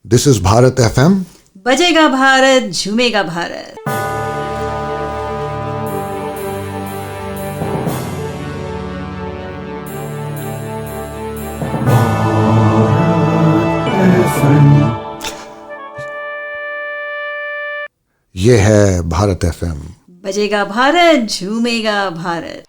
This is Bharat FM. बजेगा भारत झूमेगा भारत. ये है भारत FM. बजेगा Bharat झूमेगा Bharat.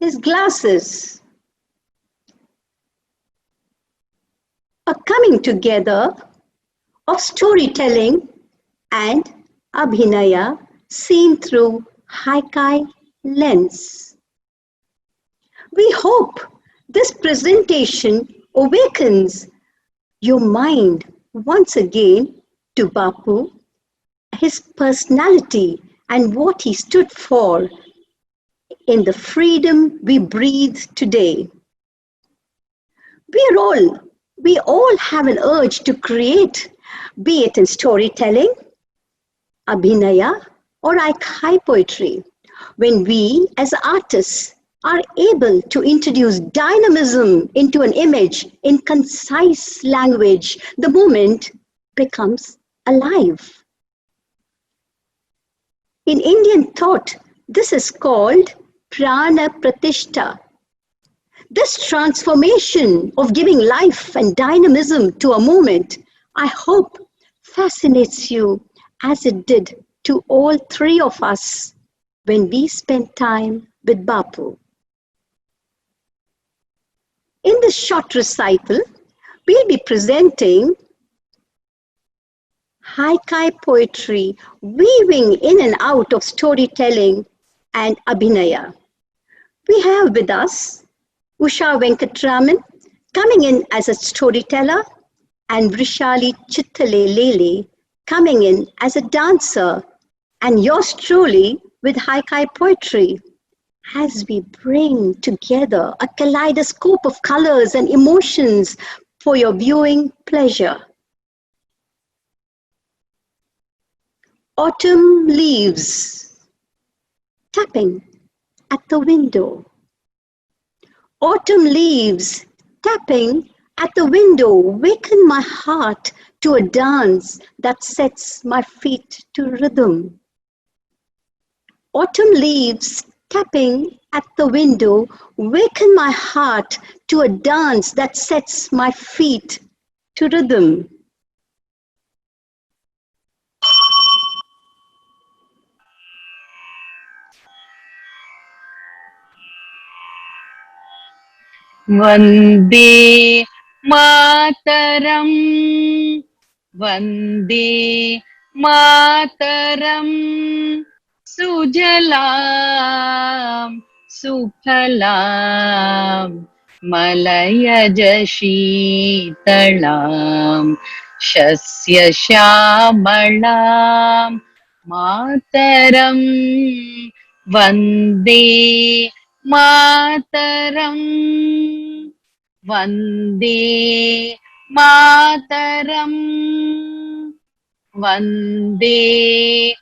His glasses, a coming together of storytelling and abhinaya seen through haikai lens. We hope this presentation awakens your mind once again to Bapu, his personality and what he stood for in the freedom we breathe today. We all have an urge to create, be it in storytelling, abhinaya, or haikai poetry. When we as artists are able to introduce dynamism into an image in concise language, the moment becomes alive. In Indian thought, this is called prana pratishta. This transformation of giving life and dynamism to a moment, I hope, fascinates you as it did to all three of us when we spent time with Bapu. In this short recital, we'll be presenting haikai poetry, weaving in and out of storytelling and abhinaya. We have with us Usha Venkatraman coming in as a storyteller and Vrushali Chitale Lele coming in as a dancer, and yours truly with haikai poetry, as we bring together a kaleidoscope of colors and emotions for your viewing pleasure. Autumn leaves tapping at the window. Autumn leaves tapping at the window waken my heart to a dance that sets my feet to rhythm. Autumn leaves tapping at the window waken my heart to a dance that sets my feet to rhythm. Vande Mataram, Vande Mataram, Sujalam, Sukhalam, Malayaj Sheetalam, Shasya Syamalam, Mataram, Vande Mataram, Vande Mataram, Vande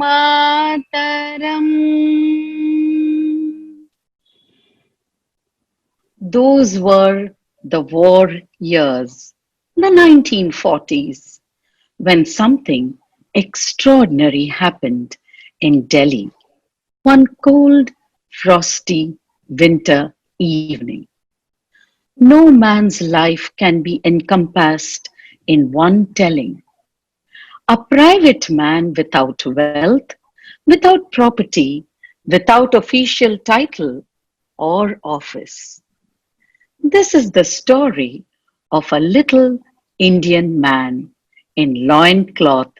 Mataram. Those were the war years, the 1940s, when something extraordinary happened in Delhi. One cold, frosty winter evening. No man's life can be encompassed in one telling. A private man without wealth, without property, without official title or office. This is the story of a little Indian man in loincloth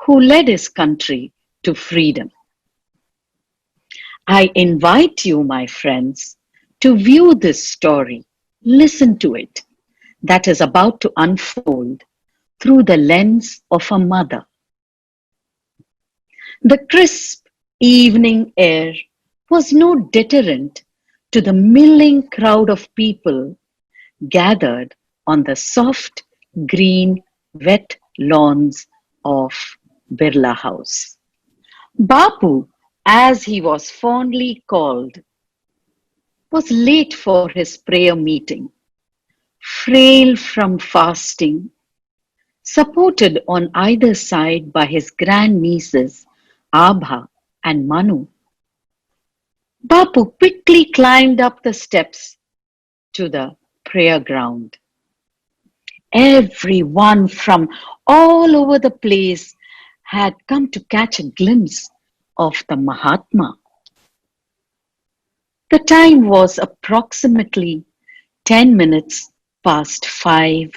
who led his country to freedom. I invite you, my friends, to view this story, listen to it, that is about to unfold through the lens of a mother. The crisp evening air was no deterrent to the milling crowd of people gathered on the soft, green, wet lawns of Birla House. Bapu, as he was fondly called, was late for his prayer meeting, frail from fasting, supported on either side by his grandnieces Abha and Manu. Bapu quickly climbed up the steps to the prayer ground. Everyone from all over the place had come to catch a glimpse of the Mahatma. The time was approximately 10 minutes past 5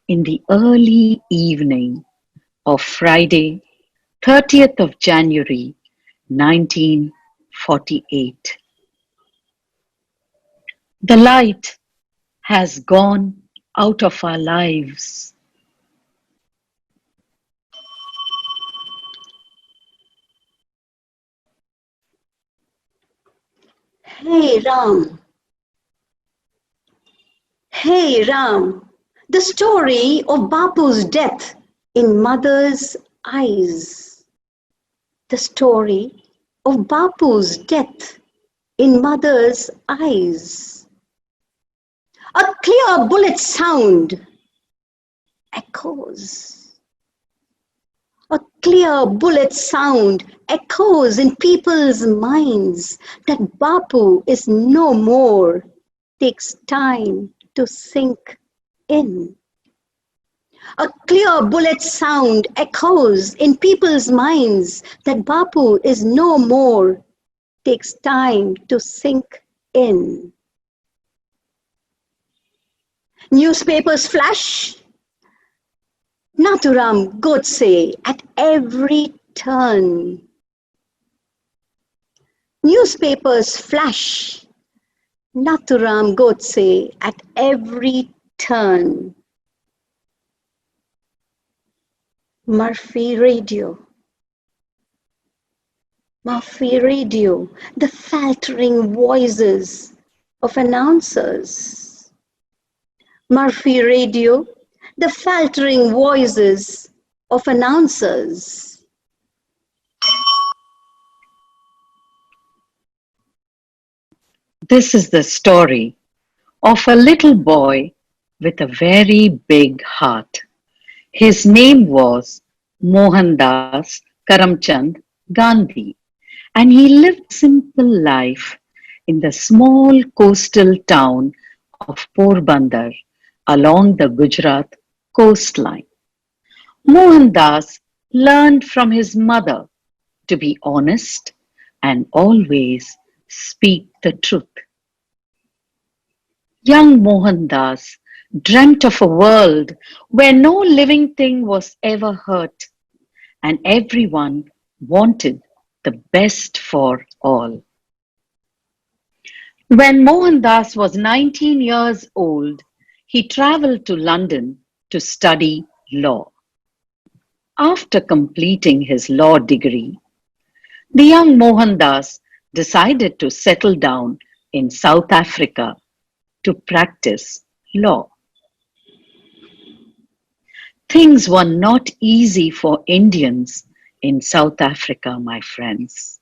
in the early evening of Friday, 30th of January, 1948. The light has gone out of our lives. Hey Ram, hey Ram, the story of Bapu's death in mother's eyes. The story of Bapu's death in mother's eyes. A clear bullet sound echoes. A clear bullet sound echoes in people's minds that Bapu is no more. Takes time to sink in. A clear bullet sound echoes in people's minds that Bapu is no more. Takes time to sink in. Newspapers flash. Nathuram Godse at every turn. Newspapers flash. Nathuram Godse at every turn. Murphy Radio. Murphy Radio, the faltering voices of announcers. Murphy Radio, the faltering voices of announcers. This is the story of a little boy with a very big heart. His name was Mohandas Karamchand Gandhi, and he lived simple life in the small coastal town of Porbandar along the Gujarat coastline. Mohandas learned from his mother to be honest and always speak the truth. Young Mohandas dreamt of a world where no living thing was ever hurt and everyone wanted the best for all. When Mohandas was 19 years old, he traveled to London to study law. After completing his law degree, the young Mohandas decided to settle down in South Africa to practice law. Things were not easy for Indians in South Africa, my friends.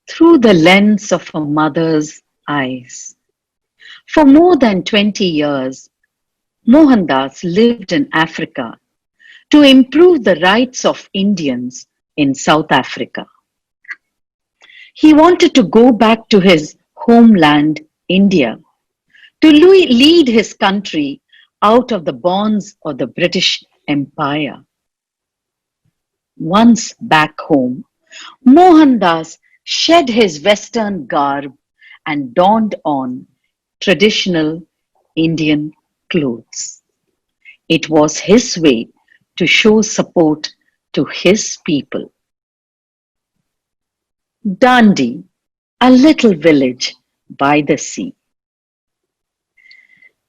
Through the lens of a mother's eyes. For more than 20 years, Mohandas lived in Africa to improve the rights of Indians in South Africa. He wanted to go back to his homeland, India, to lead his country out of the bonds of the British Empire. Once back home, Mohandas shed his Western garb and donned on traditional Indian clothes. It was his way to show support to his people. Dandi, a little village by the sea.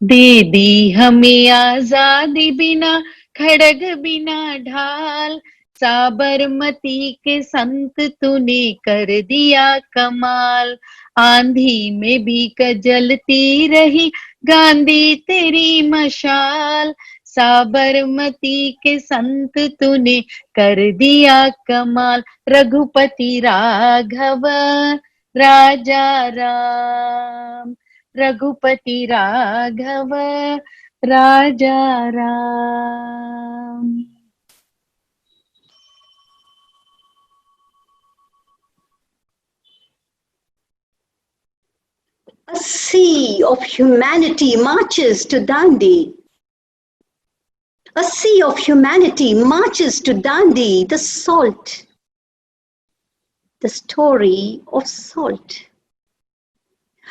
दे दी हमें आजादी बिना खड़ग बिना ढाल साबरमती के संत तूने कर दिया कमाल आंधी में भी जलती रही गांधी तेरी मशाल साबरमती के संत तूने कर दिया कमाल रघुपति राघव राजा राम रघुपति राघव राजा Ram. A sea of humanity marches to Dandi. A sea of humanity marches to Dandi, the salt, the story of salt.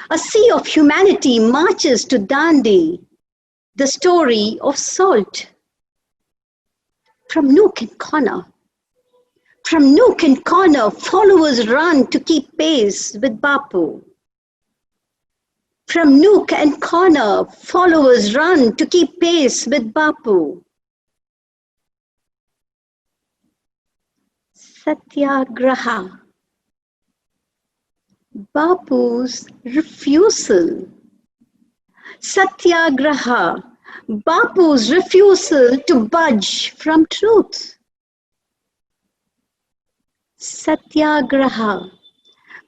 A sea of humanity marches to Dandi, the story of salt. From nook and corner, followers run to keep pace with Bapu. From nook and corner, followers run to keep pace with Bapu. Satyagraha. Bapu's refusal. Satyagraha. Bapu's refusal to budge from truth. Satyagraha.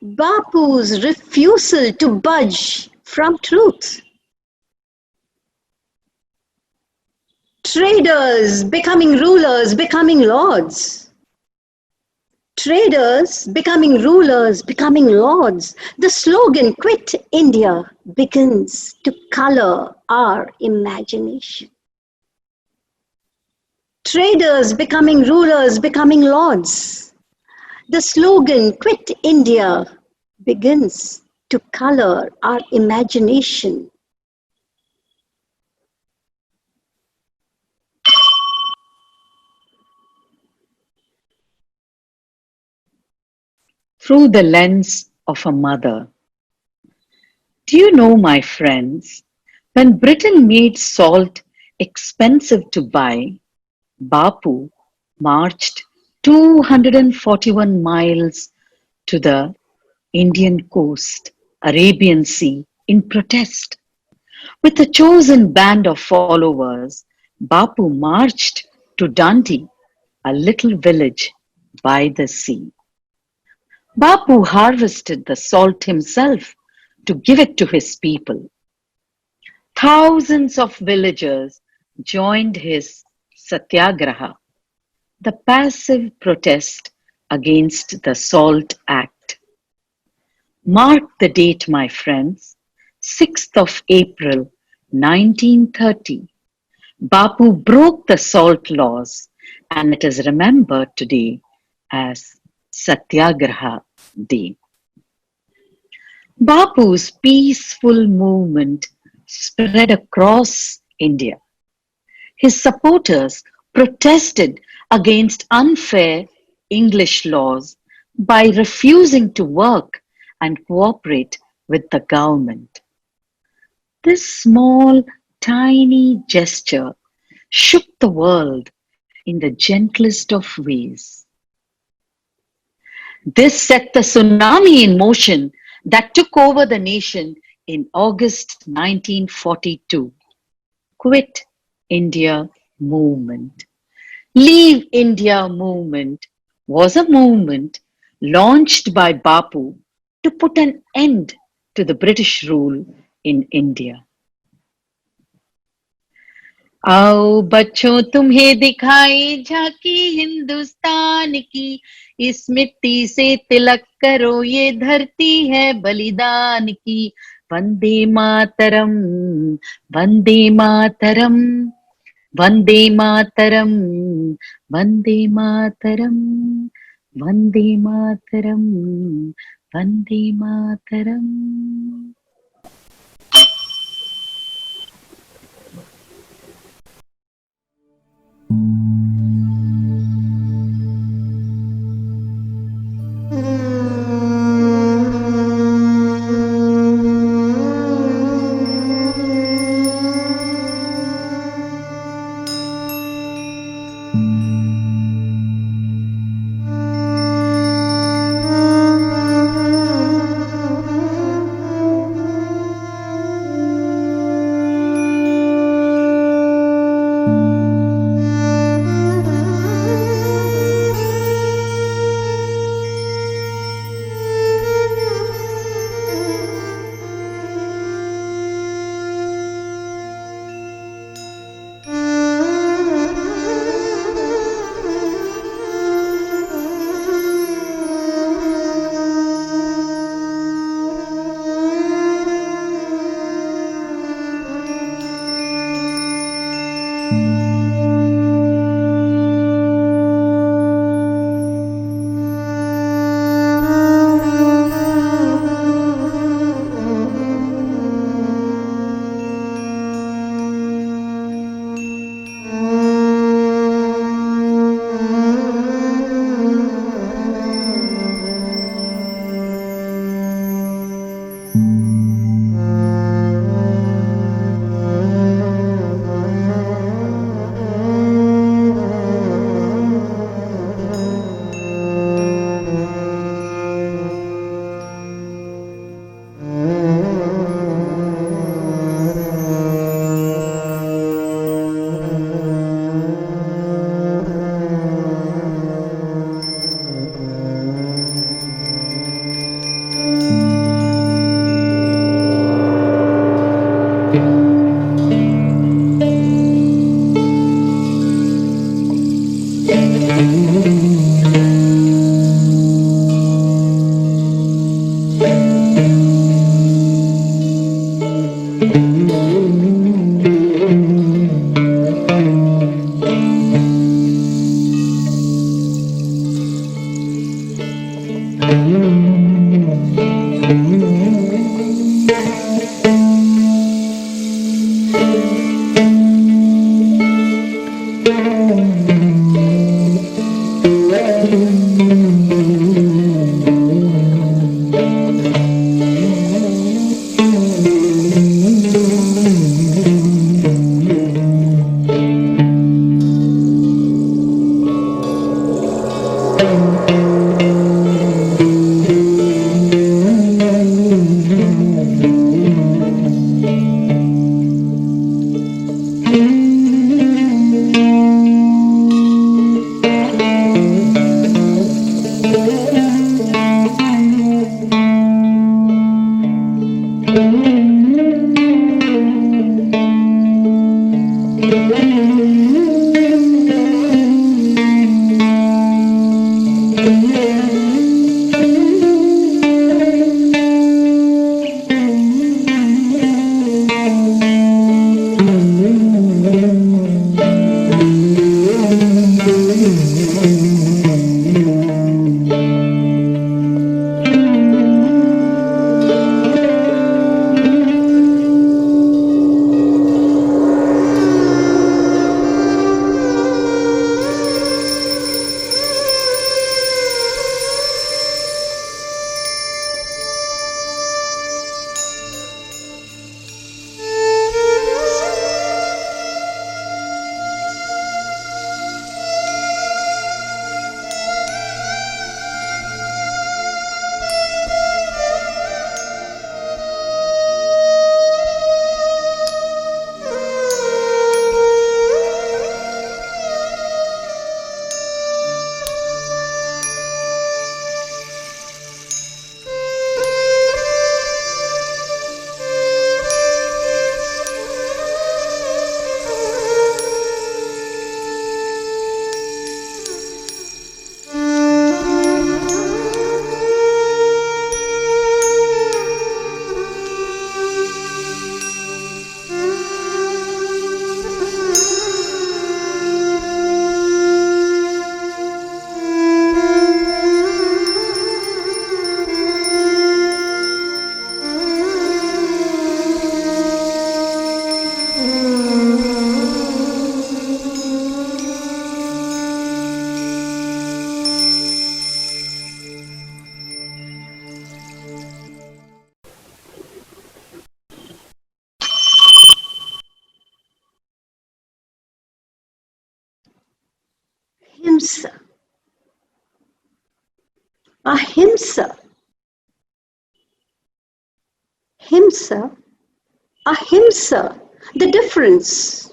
Bapu's refusal to budge from truth. Traders becoming rulers, becoming lords. Traders becoming rulers, becoming lords. The slogan, Quit India, begins to color our imagination. Traders becoming rulers, becoming lords. The slogan, Quit India, begins to color our imagination. Through the lens of a mother. Do you know, my friends, when Britain made salt expensive to buy, Bapu marched 241 miles to the Indian coast, Arabian Sea, in protest. With a chosen band of followers, Bapu marched to Dandi, a little village by the sea. Bapu harvested the salt himself to give it to his people. Thousands of villagers joined his satyagraha, the passive protest against the Salt Act. Mark the date, my friends, 6th of April 1930. Bapu broke the salt laws, and it is remembered today as Satyagraha Day. Bapu's peaceful movement spread across India. His supporters protested against unfair English laws by refusing to work and cooperate with the government. This small, tiny gesture shook the world in the gentlest of ways. This set the tsunami in motion that took over the nation in August 1942. Quit India movement. Leave India movement was a movement launched by Bapu to put an end to the British rule in India. आओ बच्चों तुम्हें दिखाई झांकी हिंदुस्तान की, इस मिट्टी से तिलक करो ये धरती है बलिदान की। Vande Mataram, Vande Mataram, Vande Mataram, Vande Mataram, Vande Mataram, Vande Mataram. Himsa. Ahimsa. Himsa. Ahimsa. The difference.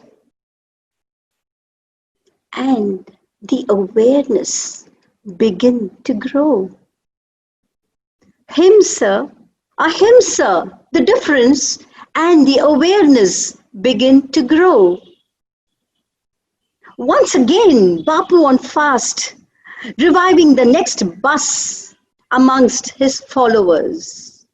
And the awareness begin to grow. Himsa. Ahimsa. The difference and the awareness begin to grow. Once again, Bapu on fast, reviving the next bus amongst his followers.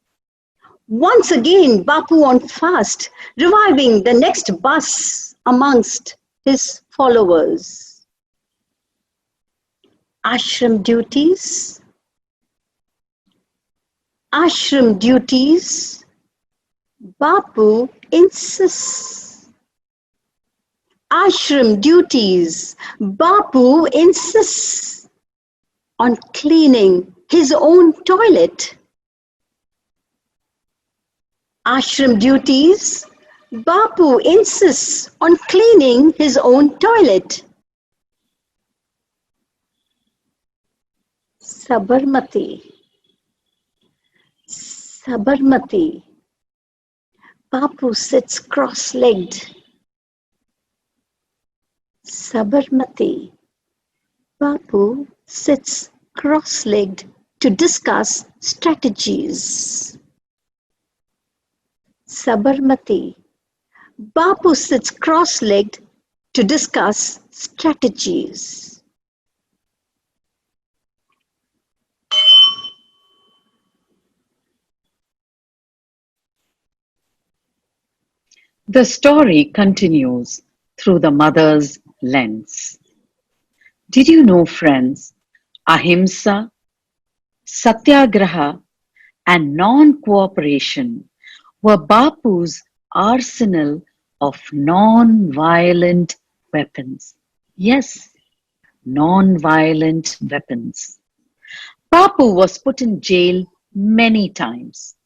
Once again, Bapu on fast, reviving the next bus amongst his followers. Ashram duties. Ashram duties. Bapu insists. Ashram duties. Bapu insists on cleaning his own toilet. Ashram duties. Bapu insists on cleaning his own toilet. Sabarmati. Sabarmati. Bapu sits cross-legged. Sabarmati. Bapu sits cross-legged to discuss strategies. Sabarmati. Bapu sits cross-legged to discuss strategies. The story continues through the mother's lens. Did you know, friends, ahimsa, satyagraha, and non cooperation were Bapu's arsenal of non violent weapons? Yes, non violent weapons. Bapu was put in jail many times.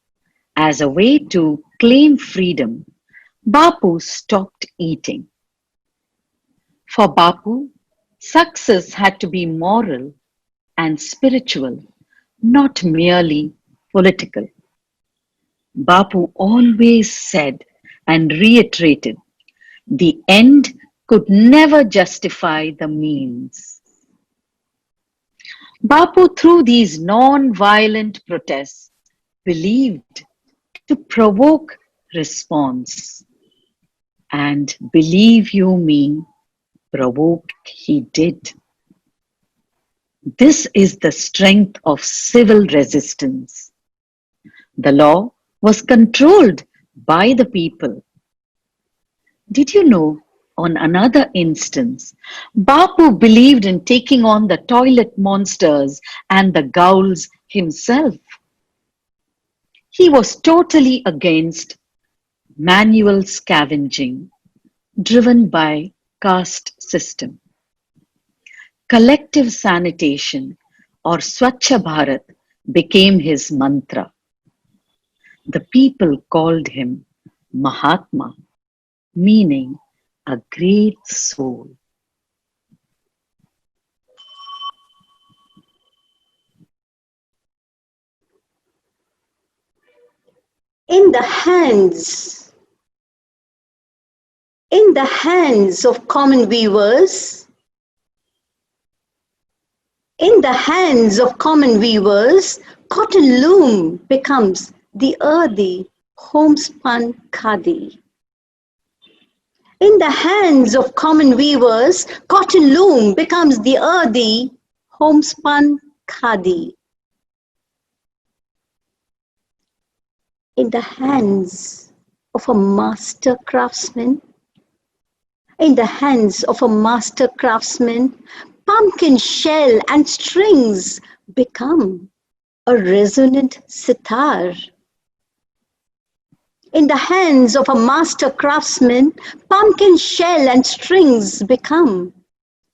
As a way to claim freedom, Bapu stopped eating. For Bapu, success had to be moral and spiritual, not merely political. Bapu always said and reiterated the end could never justify the means. Bapu, through these non violent protests, believed to provoke response. And believe you me, provoke he did. This is the strength of civil resistance. The law was controlled by the people. Did you know, on another instance, Bapu believed in taking on the toilet monsters and the ghouls himself. He was totally against manual scavenging driven by caste system. Collective sanitation or Swachha Bharat became his mantra. The people called him Mahatma, meaning a great soul. In the hands, in the hands of common weavers, in the hands of common weavers, cotton loom becomes the earthy homespun khadi. In the hands of common weavers, cotton loom becomes the earthy homespun khadi. In the hands of a master craftsman, in the hands of a master craftsman, pumpkin shell and strings become a resonant sitar. In the hands of a master craftsman, pumpkin shell and strings become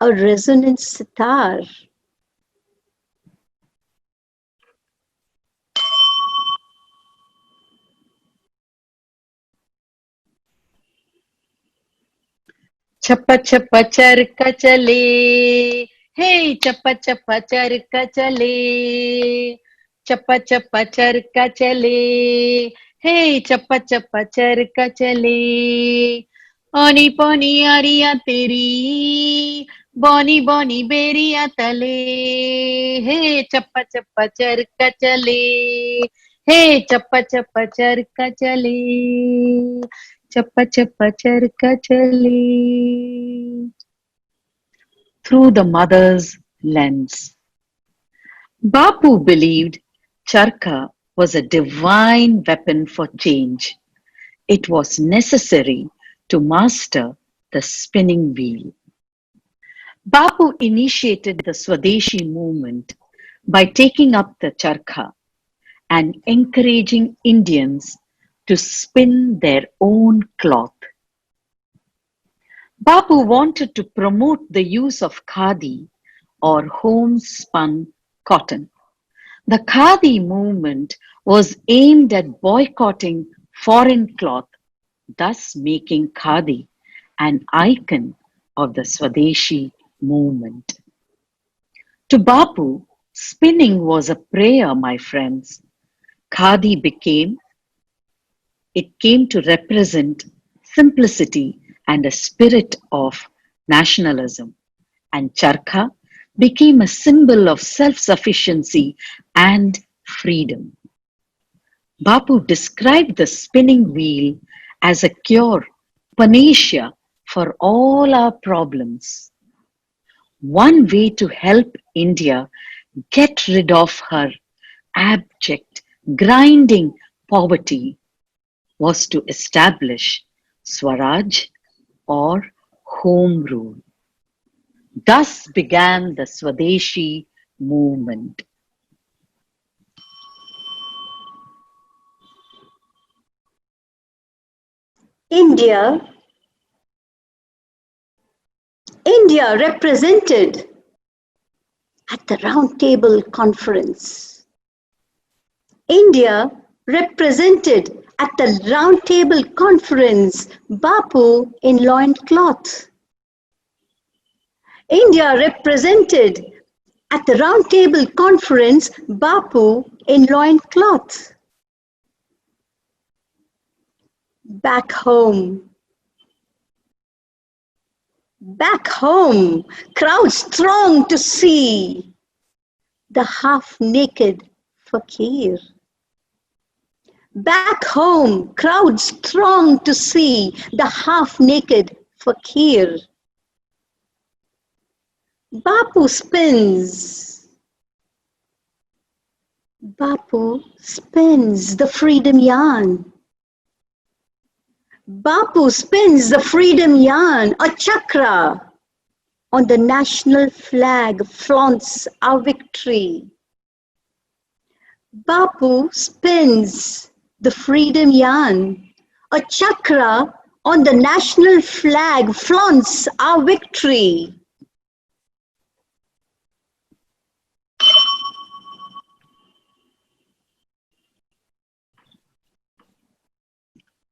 a resonant sitar. Chappa chappa charka chale, hey chappa chappa charka chale, chappa chappa charka chale, hey chappa chappa charka chale. Ani pani ariya teri, boni boni beriya tale, hey chappa chappa charka chale, hey chappa chappa charka chale. Chappa chappa charka chale. Through the mother's lens. Bapu believed charka was a divine weapon for change. It was necessary to master the spinning wheel. Bapu initiated the Swadeshi movement by taking up the charkha and encouraging Indians to spin their own cloth. Bapu wanted to promote the use of khadi or homespun cotton. The khadi movement was aimed at boycotting foreign cloth, thus making khadi an icon of the Swadeshi movement. To Bapu, spinning was a prayer, my friends. Khadi came to represent simplicity and a spirit of nationalism, and charkha became a symbol of self sufficiency and freedom. Bapu described the spinning wheel as a cure panacea for all our problems. One way to help India get rid of her abject, grinding poverty was to establish Swaraj or Home Rule. Thus began the Swadeshi movement. India, India represented at the Round Table Conference. India represented at the Round Table Conference Bapu in loincloth. India represented at the Round Table Conference Bapu in loincloth. Back home, crowds throng to see the half-naked fakir. Back home, crowds throng to see the half-naked fakir. Bapu spins the freedom yarn. Bapu spins the freedom yarn, a chakra on the national flag flaunts our victory. Bapu spins the freedom yarn, a chakra on the national flag flaunts our victory.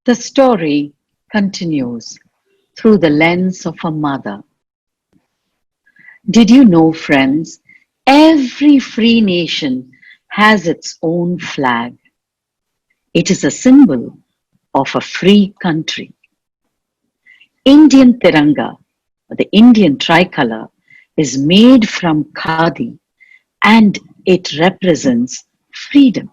The story continues through the lens of a mother. Did you know, friends, every free nation has its own flag. It is a symbol of a free country. Indian Tiranga, the Indian tricolor, is made from khadi and it represents freedom.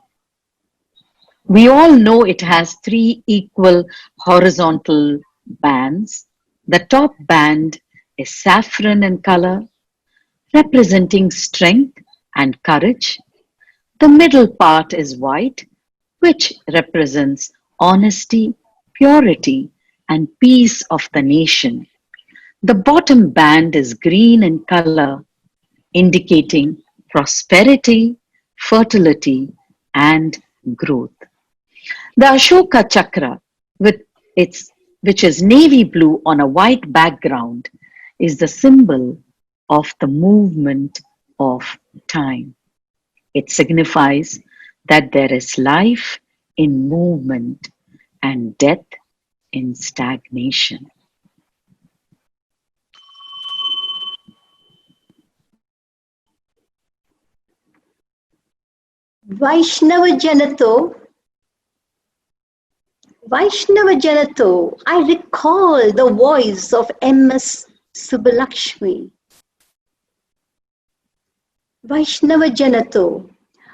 We all know it has three equal horizontal bands. The top band is saffron in color, representing strength and courage. The middle part is white, which represents honesty, purity, and peace of the nation. The bottom band is green in color, indicating prosperity, fertility, and growth. The Ashoka Chakra, with its, which is navy blue on a white background, is the symbol of the movement of time. It signifies that there is life in movement and death in stagnation. Vaishnava Janato, I recall the voice of M.S. Subbulakshmi. Vaishnava Janato,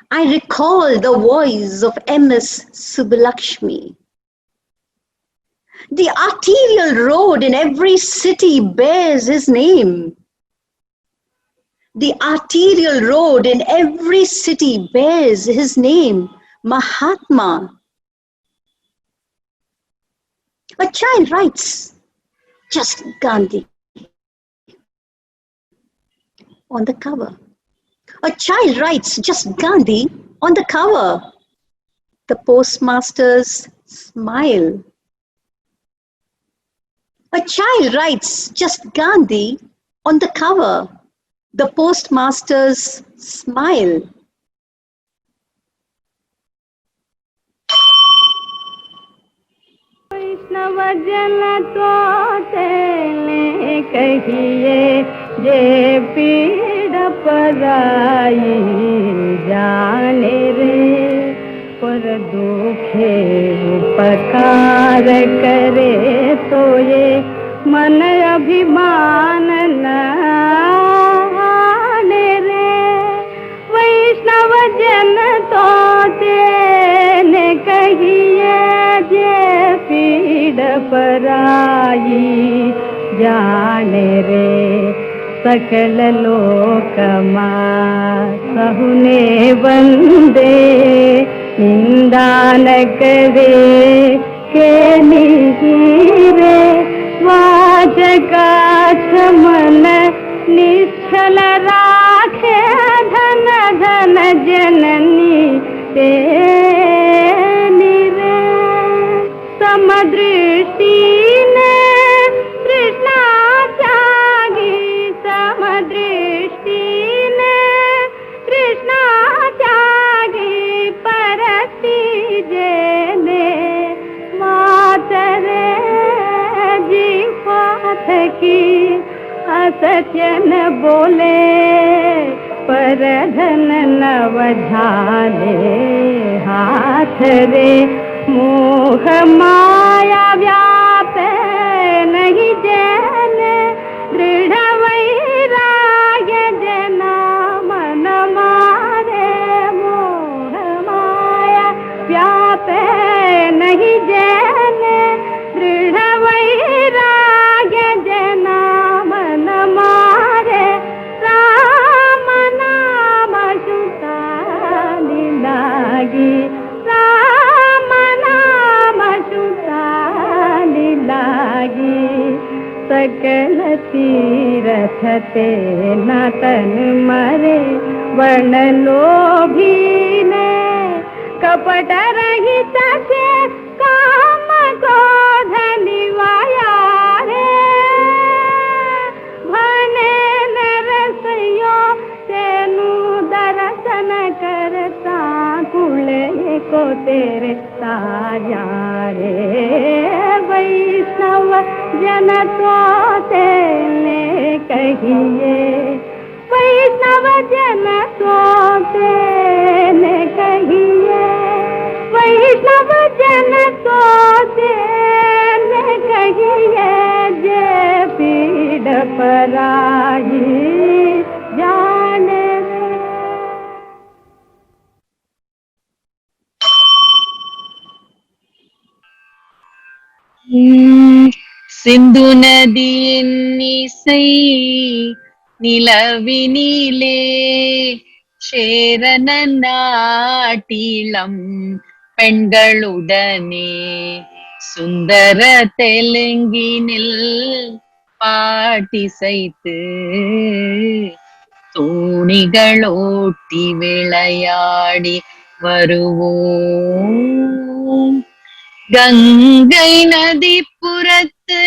I recall the voice of M.S. Subbulakshmi. The arterial road in every city bears his name. The arterial road in every city bears his name, Mahatma. A child writes, just Gandhi on the cover. A child writes, just Gandhi on the cover. The postmasters smile. A child writes, just Gandhi on the cover. The postmasters smile. वैष्णव जन तो तेने कहिए जे पीड़ पराई जाने रे पर दुखे उपकार करे तो ये मन अभिमान न आने रे वैष्णव जन तो तेने कहिए जे पीड़ पीड़ पराई जाने रे सकल लोकमा सहुने वंदे निंदा न करे के रे वाजका मन निश्चल राखे धन धन जननी ते निरे समदृष्टि ने कृष्णा त्यागी समदृष्टि ने कृष्णा त्यागी परस्ती जेने मातरे जीवात की असत्य न बोले पर धन नव झाले हाथ रे मोह माया व्याप नहीं जैन दृढ़ वैराग्य जना मन मारे मोह माया व्याप नहीं जैन दृढ़ वैराग्य जना मन मारे राम नाम सुतानी लागी राम नाम सुतानी लागी सकल तीरथ ते न तन मरे वर्ण लोभी ने कपट रहित से काम को धनिवाया रे भने नरसयो तेनु दर्शन करता कुले को तेरे ताया रे वैष्णव जन तो तेने कहिए वैष्णव जन तो तेने कहिए वैष्णव जन तो तेने कहिए जे पीड़ पराई जाने சிந்து நதியின் இசை நிலவினிலே சேரன நாட்டிளம் பெண்களுடனே சுந்தர தெலுங்கினில் பாட்டிசைத்து தோணிகளோட்டி விளையாடி வருவோம். கங்கை நதி புறத்து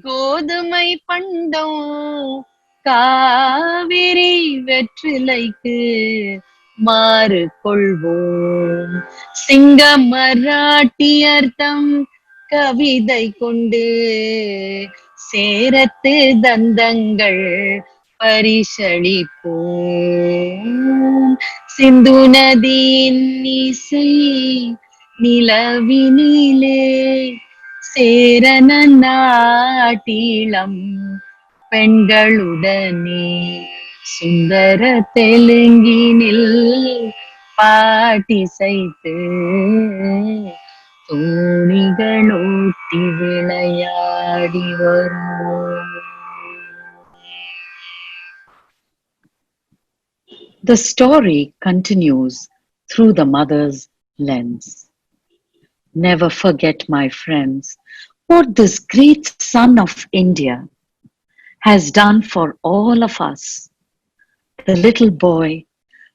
கோதுமை பண்டம் காவிரி வெற்றிலைக்கு மாறு கொள்வோம். சிங்க மராட்டியர்த்தம் கவிதை கொண்டு சேரத்து தந்தங்கள் பரிசளிப்போம். சிந்து நதியின் இசை நிலவினிலே சேரன நாட்டிளம் பெண்களுடனே சுந்தர தெலுங்கினில் பாட்டிசைத்து தோணிகளோட்டி விளையாடி வருவோம். The story continues through the mother's lens. Never forget, my friends, what this great son of India has done for all of us. The little boy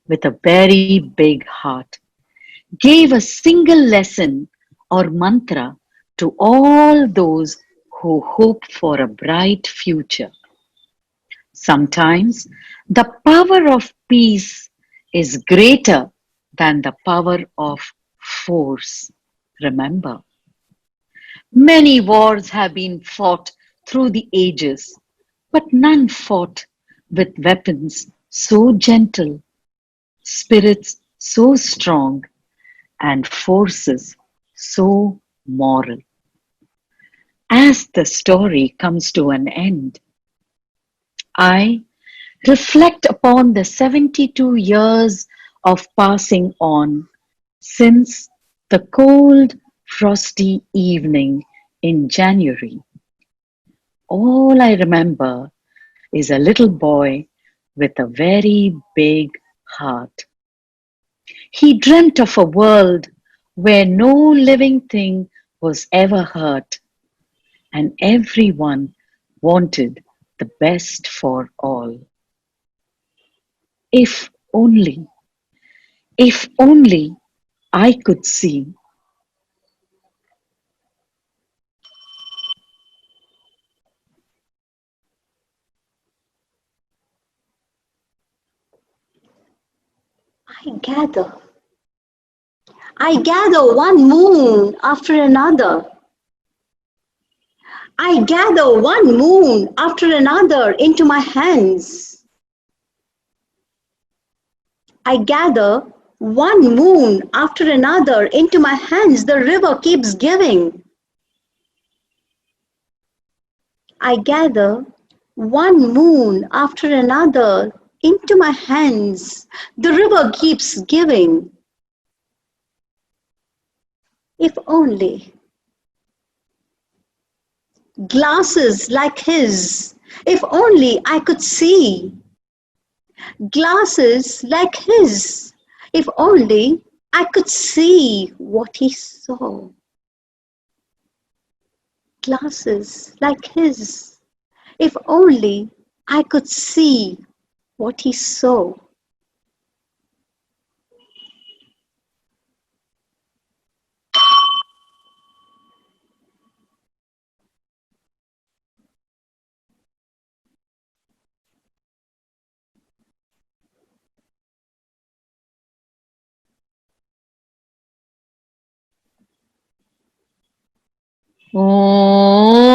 with a very big heart gave a single lesson or mantra to all those who hope for a bright future. Sometimes the power of peace is greater than the power of force. Remember, many wars have been fought through the ages, but none fought with weapons so gentle, spirits so strong, and forces so moral. As the story comes to an end, I reflect upon the 72 years of passing on since the cold, frosty evening in January. All I remember is a little boy with a very big heart. He dreamt of a world where no living thing was ever hurt and everyone wanted the best for all. If only, if only I could see. I gather. I gather one moon after another. I gather one moon after another into my hands. I gather one moon after another into my hands. The river keeps giving. I gather one moon after another into my hands. The river keeps giving. If only glasses like his, if only I could see. Glasses like his, if only I could see what he saw. Glasses like his, if only I could see what he saw. Oh.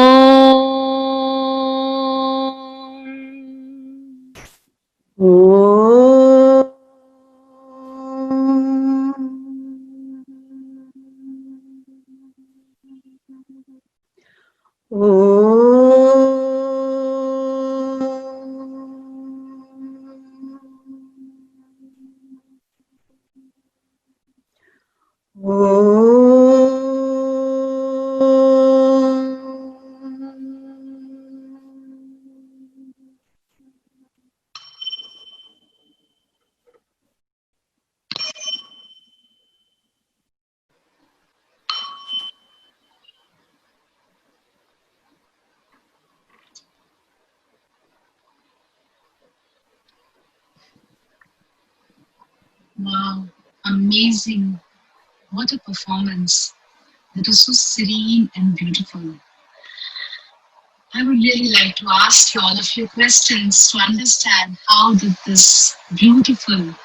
Wow, amazing. What a performance. That was so serene and beautiful. I would really like to ask you all a few questions to understand how did this beautiful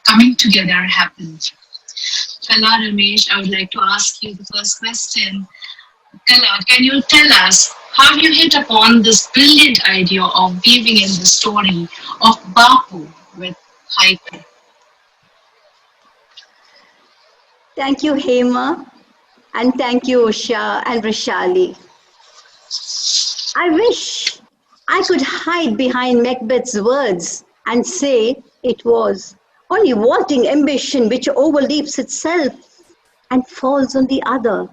coming together happen. Kala, Ramesh, I would like to ask you the first question. Kala, can you tell us how you hit upon this brilliant idea of weaving in the story of Bapu with haiku? Thank you, Hema, and thank you, Usha and Vrushali. I wish I could hide behind Macbeth's words and say it was only vaulting ambition which overleaps itself and falls on the other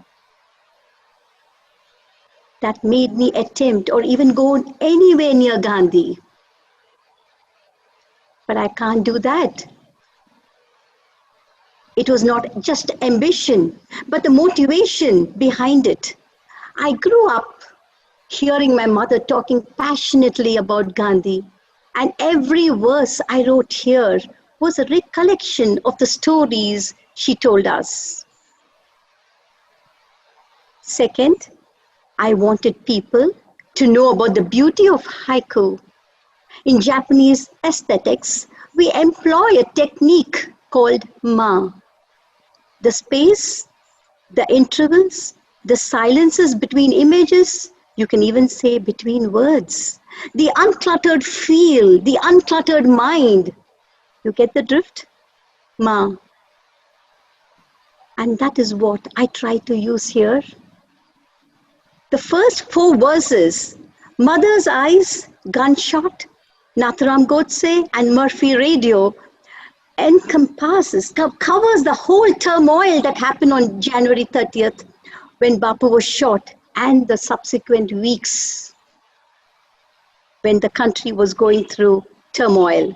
that made me attempt or even go anywhere near Gandhi. But I can't do that. It was not just ambition, but the motivation behind it. I grew up hearing my mother talking passionately about Gandhi, and every verse I wrote here was a recollection of the stories she told us. Second, I wanted people to know about the beauty of haiku. In Japanese aesthetics, we employ a technique called ma. The space, the intervals, the silences between images, you can even say between words, the uncluttered feel, the uncluttered mind. You get the drift? Ma. And that is what I try to use here. The first 4 verses, Mother's Eyes, Gunshot, Nathuram Godse, and Murphy Radio, covers the whole turmoil that happened on January 30th, when Bapu was shot and the subsequent weeks when the country was going through turmoil.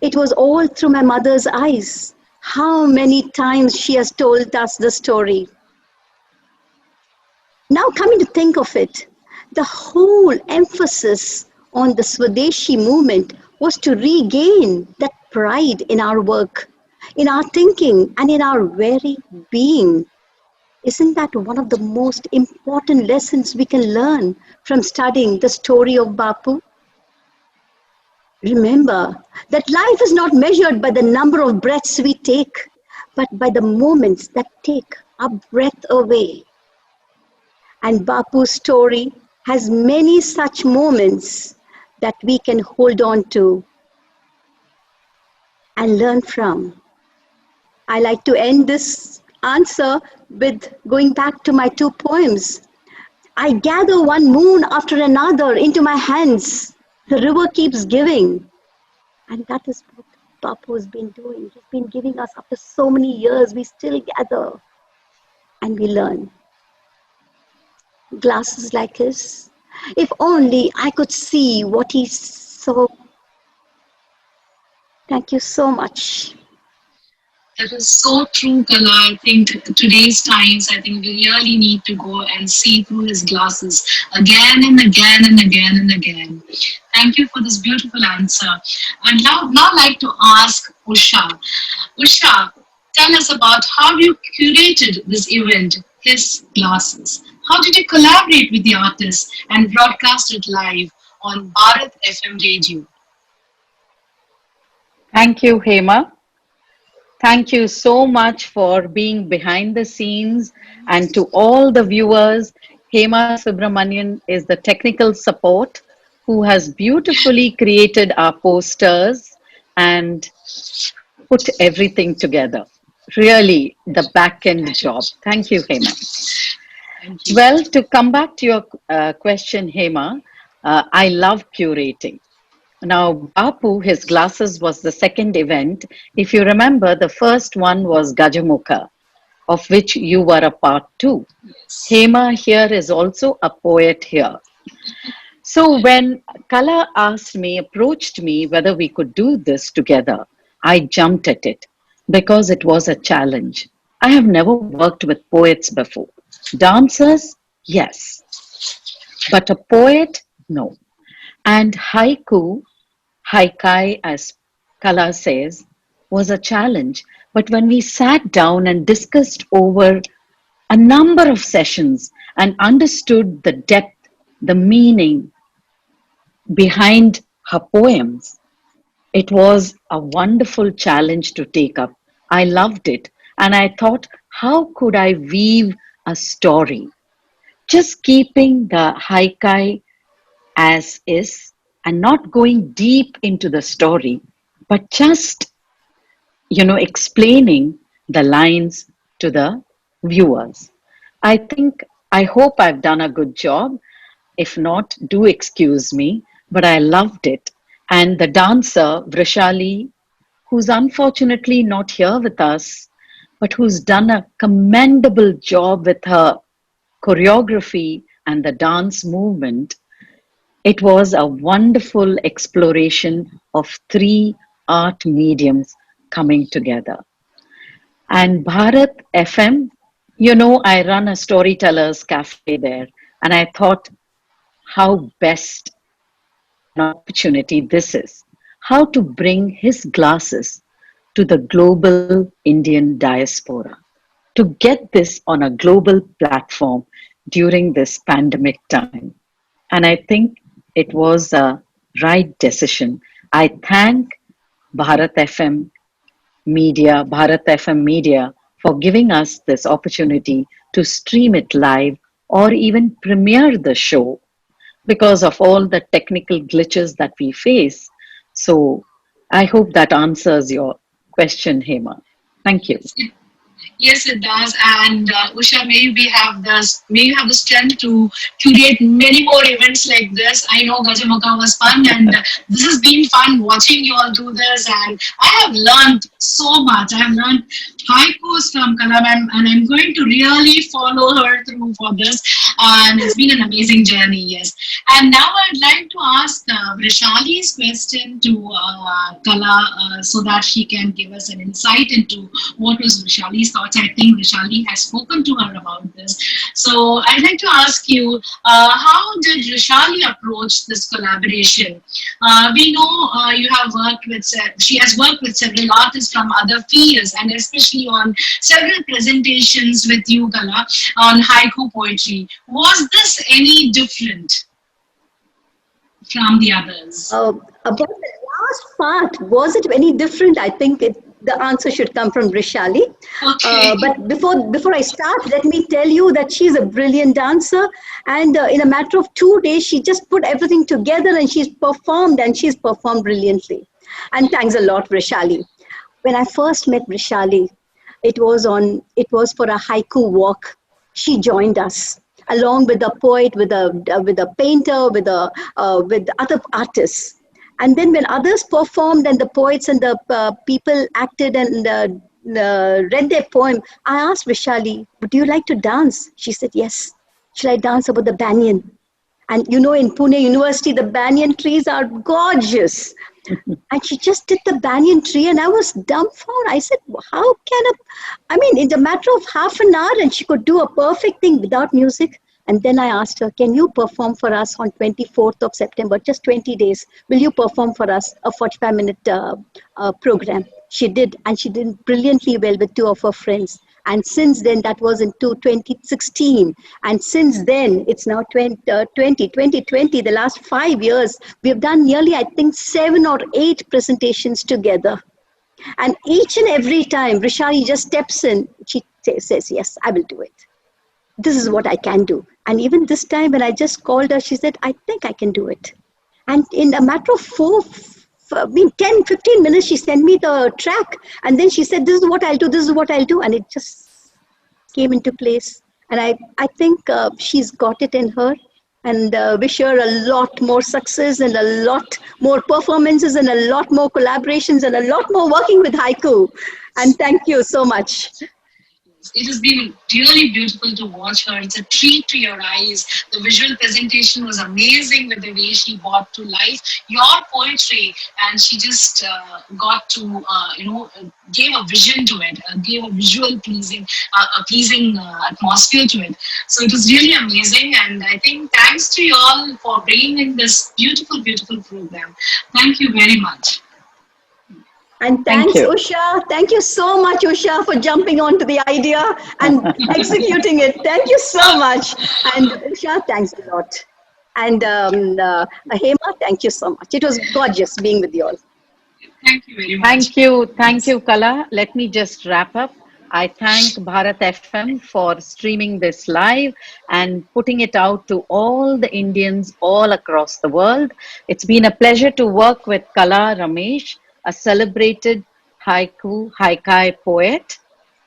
It was all through my mother's eyes. How many times she has told us the story. Now, coming to think of it, the whole emphasis on the Swadeshi movement was to regain that pride in our work, in our thinking, and in our very being. Isn't that one of the most important lessons we can learn from studying the story of Bapu? Remember that life is not measured by the number of breaths we take, but by the moments that take our breath away. And Bapu's story has many such moments that we can hold on to and learn from. I like to end this answer with going back to my two poems. I gather one moon after another into my hands. The river keeps giving. And that is what Bapu has been doing. He's been giving us after so many years. We still gather and we learn. Glasses like his. If only I could see what he saw. Thank you so much. That is so true, Kala. I think today's times, I think we really need to go and see through his glasses again and again and again and again. Thank you for this beautiful answer. I'd now like to ask Usha. Usha, tell us about how you curated this event, his glasses. How did you collaborate with the artist and broadcast it live on Bharat FM radio? Thank you, Hema. Thank you so much for being behind the scenes. And to all the viewers, Hema Subramanian is the technical support who has beautifully created our posters and put everything together. Really, the back end job. Thank you, Hema. Thank you. Well, to come back to your question, Hema, I love curating. Now, Bapu, his glasses was the second event. If you remember, the first one was Gajamukha, of which you were a part too. Hema here is also a poet here. So when Kala approached me whether we could do this together, I jumped at it because it was a challenge. I have never worked with poets before. Dancers, yes. But a poet, no. And haikai, as Kala says, was a challenge. But when we sat down and discussed over a number of sessions and understood the depth, the meaning behind her poems, it was a wonderful challenge to take up. I loved it. And I thought, how could I weave a story? Just keeping the haikai as is and not going deep into the story, but just, explaining the lines to the viewers. I hope I've done a good job. If not, do excuse me, but I loved it. And the dancer, Vrushali, who's unfortunately not here with us, but who's done a commendable job with her choreography and the dance movement. It was a wonderful exploration of three art mediums coming together. And Bharat FM, I run a storyteller's cafe there, and I thought how best an opportunity this is. How to bring his glasses to the global Indian diaspora, to get this on a global platform during this pandemic time. And I think it was a right decision. I thank Bharat FM Media for giving us this opportunity to stream it live or even premiere the show because of all the technical glitches that we face. So I hope that answers your question, Hema. Thank you. Yes, it does. And Usha, may you have the strength to curate many more events like this. I know Gajamuka was fun, and this has been fun watching you all do this. And I have learned so much. I have learned haikus from Kalam, and I'm going to really follow her through for this. And it's been an amazing journey. Yes. And now I'd like to ask Vrushali's question to Kala, so that she can give us an insight into what was Vrushali's thoughts. I think Vrushali has spoken to her about this. So I'd like to ask you, how did Vrushali approach this collaboration? We know you have worked with, she has worked with several artists from other fields, and especially on several presentations with you, Kala, on haiku poetry. Was this any different from the others? About the last part, was it any different? I think the answer should come from Vrushali. Okay. But before I start, let me tell you that she's a brilliant dancer, and in a matter of 2 days, she just put everything together and she's performed brilliantly. And thanks a lot, Vrushali. When I first met Vrushali, it was for a haiku walk. She joined us along with a poet, with a painter, with other artists. And then when others performed and the poets and the people acted and read their poem, I asked Vrushali, would you like to dance? She said, yes. Shall I dance about the banyan? And you know, in Pune University, the banyan trees are gorgeous. And she just did the banyan tree, and I was dumbfounded. I said, how can in a matter of half an hour, and she could do a perfect thing without music. And then I asked her, can you perform for us on 24th of September, just 20 days? Will you perform for us a 45-minute program? She did, and she did brilliantly well with two of her friends. And since then, that was in 2016. And since then, it's now 2020, the last 5 years, we've done nearly, I think, 7 or 8 presentations together. And each and every time, Vrushali just steps in, she says, yes, I will do it. This is what I can do. And even this time when I just called her, she said, I think I can do it. And in a matter of 10, 15 minutes, she sent me the track. And then she said, this is what I'll do, this is what I'll do. And it just came into place. And I think she's got it in her. And wish her a lot more success and a lot more performances and a lot more collaborations and a lot more working with haiku. And thank you so much. It has been really beautiful to watch her. It's a treat to your eyes. The visual presentation was amazing with the way she brought to life your poetry, and she just got to, gave a vision to it, gave a visual pleasing atmosphere to it. So it was really amazing, and I think thanks to you all for bringing in this beautiful, beautiful program. Thank you very much. And thanks, Usha. Thank you so much, Usha, for jumping onto the idea and executing it. Thank you so much. And Usha, thanks a lot. And Hema, thank you so much. It was gorgeous being with you all. Thank you very much. Thank you, Kala. Let me just wrap up. I thank Bharat FM for streaming this live and putting it out to all the Indians all across the world. It's been a pleasure to work with Kala Ramesh, a celebrated haikai poet.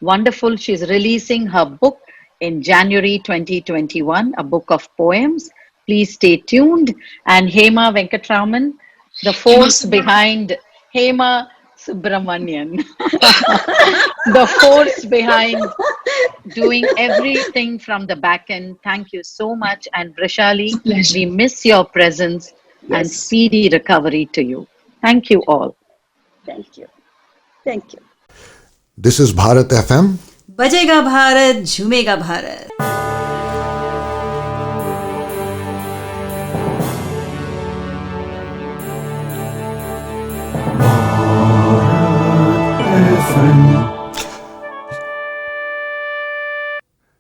Wonderful. She's releasing her book in January 2021, a book of poems. Please stay tuned. And Hema Venkatraman, the force behind Hema Subramanian, the force behind doing everything from the back end. Thank you so much. And Vrushali, we miss your presence and speedy recovery to you. Thank you all. Thank you. Thank you. This is Bharat FM. बजेगा भारत, झूमेगा भारत.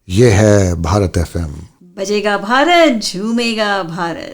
ये है Bharat FM. बजेगा भारत, झूमेगा भारत.